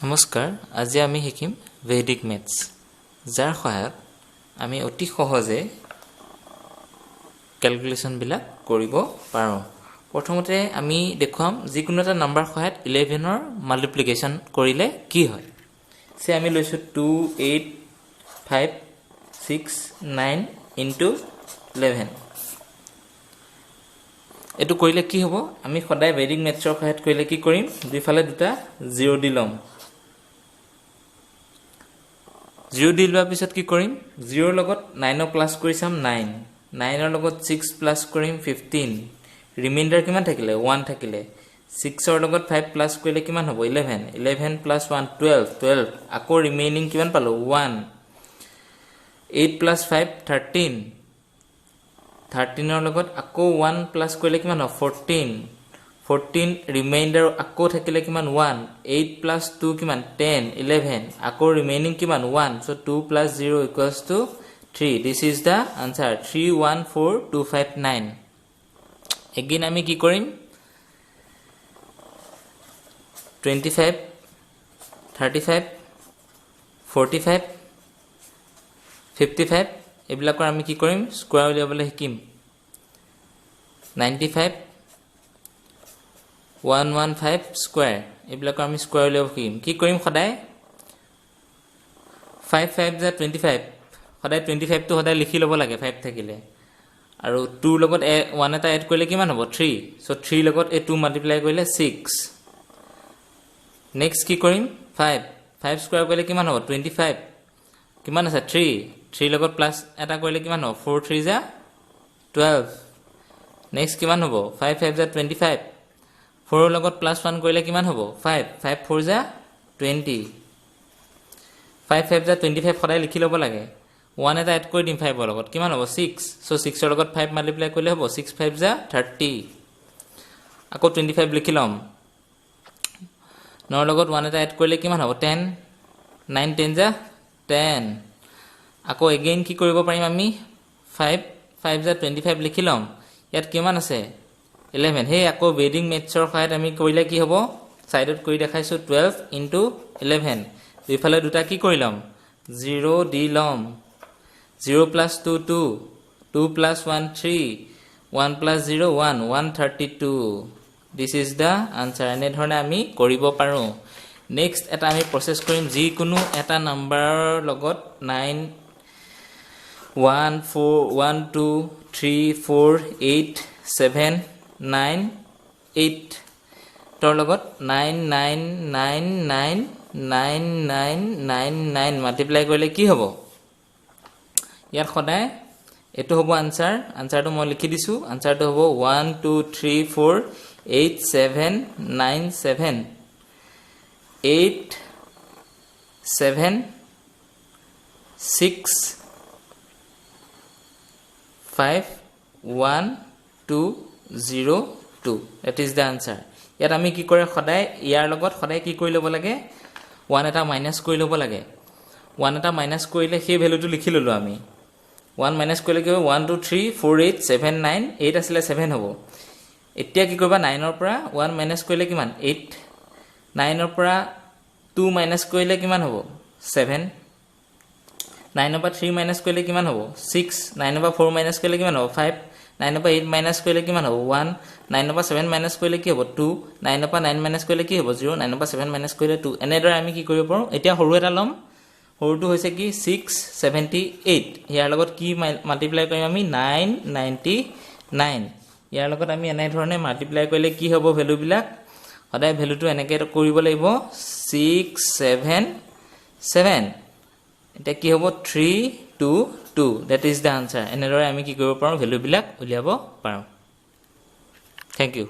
নমস্কাৰ আজি আমি শিকিম ভেদিক ম্যাথছ যাৰ সহায়ত আমি অতি সহজে ক্যালকুলেশন বিলাক কৰিব পাৰো প্ৰথমতে আমি দেখুৱাম যিকোনো এটা নাম্বাৰ সহায়ত 11 ৰ মাল্টিপ্লিকেশন কৰিলে কি হয় সে আমি লৈছো 2 8 5 6 9 into 11 এটো কৰিলে কি হ'ব আমি সদায় ভেদিক ম্যাথছৰ সহায়ত কৰিলে কি কৰিম দুইফালে দুটা 0 দি লম 0 দি লোৱাৰ পিছত কি কৰিম 0 লগত 9 প্লাস কৰি চাম 9 9 ৰ লগত 6 প্লাস কৰিম 15 ৰিমাইন্ডাৰ কিমান থাকিলে 1 থাকিলে 6 ৰ লগত 5 প্লাস কৰিলে কিমান হ'ব 11 11 plus 1 12 12 আকৌ ৰিমেইনিং কিমান পালো 1 8 plus 5 13 13 ৰ লগত আকৌ 1 প্লাস কৰিলে কিমান হ'ব 14 14 ৰিমাইন্ডাৰ আকৌ থাকিলে কিমান 1 8 plus 2 কিমান 10 11 আকৌ ৰিমেইনিং কিমান 1 so 2 plus 0 equals to 3 this is the answer 314259 again আমি কি কৰিম 25 35 45 55 এবিলাকৰ আমি কি কৰিম স্কয়াৰ উলিয়াবলৈ শিকিম 95 115 স্কয়াৰ এবিলাকৰ আমি স্কয়াৰ উলিয়াব শিকিম কি কৰিম সদায় 5 5 * 25 সদায় 25 টো সদায় লিখি লব লাগে 5 থাকিলে আৰু 2 লগত 1 এটা এড কৰিলে কিমান হ'ব 3 so 3 লগত এ 2 মাল্টিপ্লাই কৰিলে 6 নেক্সট কি কৰিম 5 5 স্কয়াৰ কৰিলে কিমান হ'ব 25 কিমান আছে 3 3 লগত প্লাস এটা কৰিলে কিমান হ'ব 4 3 * 12 নেক্সট কিমান হ'ব 5 5 * 25 4 লগত প্লাস 1 কৰিলে কিমান হ'ব 5 5 4 * 20 5 5 * 25 সদায় লিখি লব লাগে 1 এটা এড কৰি দিম 5 ৰ লগত কিমান হ'ব 6 so 6 ৰ লগত 5 মাল্টিপ্লাই কৰিলে হ'ব 6 5 * 30 আকৌ 25 লিখি লম 9 ৰ লগত 1 এটা এড কৰিলে কিমান হ'ব 10 9 10 * 10 আকৌ এগেইন কি কৰিব পাৰিম আমি 5 5 * 25 লিখি লম ইয়াত কিমান আছে 11 হে আকৌ ভেদিক ম্যাথছৰ সহায়ত আমি কৰিলে কি হ'ব সাইডত কৰি দেখাইছো 12 into 11 দুইফালে দুটা কি কৰিলাম 0 দি লম 0 plus 2 2 2 plus 1 3 1 plus 0 1 132 this is the answer এনে ধৰণে আমি কৰিব পাৰো নেক্সট এটা আমি প্ৰসেস কৰিম যি কোনো এটা নাম্বাৰৰ লগত 9 1 4 1 2 3 4 8 7 9 8 তৰ লগত 99999999 মাল্টিপ্লাই কৰিলে কি হ'ব ইয়াৰ সদায় এটো হ'ব আনসাৰ আনসাৰটো মই লিখি দিছো আনসাৰটো হ'ব 1 2 3 4 8 7 9 7 8 7 6 5 1 2 0 2 that is the answer ইয়াত আমি কি কৰে সদায় ইয়াৰ লগত সদায় কি কৰি লব লাগে 1 এটা মাইনাস কৰি লব লাগে 1 এটা মাইনাস কৰিলে সেই ভ্যালুটো লিখি ললো আমি 1 মাইনাস কৰিলে কি হ'ব 1 2 3 4 8 7 9 8 আছিল 7 হ'ব এতিয়া কি কৰিবা 9 ৰ পৰা 1 মাইনাস কৰিলে কিমান 8 9 ৰ পৰা 2 মাইনাস কৰিলে কিমান হ'ব 7 9 ৰ পৰা 3 মাইনাস কৰিলে কিমান হ'ব 6 9 ৰ পৰা 4 মাইনাস কৰিলে কিমান হ'ব 5 9 ৰ পৰা 8 মাইনাস কৰিলে কিমান হ'ব 1 9 ৰ পৰা 7 মাইনাস কৰিলে কি হ'ব 2 9 ৰ পৰা 9 মাইনাস কৰিলে কি হ'ব 0 9 ৰ পৰা 7 মাইনাস কৰিলে 2 এনেদৰে আমি কি কৰিব পাৰো এতিয়া সৰু এটা লম সৰুটো হৈছে কি 678 ইয়াৰ লগত কি মাল্টিপ্লাই কৰিম আমি 999 ইয়াৰ লগত আমি এনে ধৰণে মাল্টিপ্লাই কৰিলে কি হ'ব ভ্যালু বিলাক সদায় ভ্যালুটো এনেকৈ কৰিব লাগিব 677 এটা কি হ'ব 322 that is the answer এনেদৰে আমি কি কৰিব পাৰো ভ্যালু বিলাক উলিয়াব পাৰো Thank you.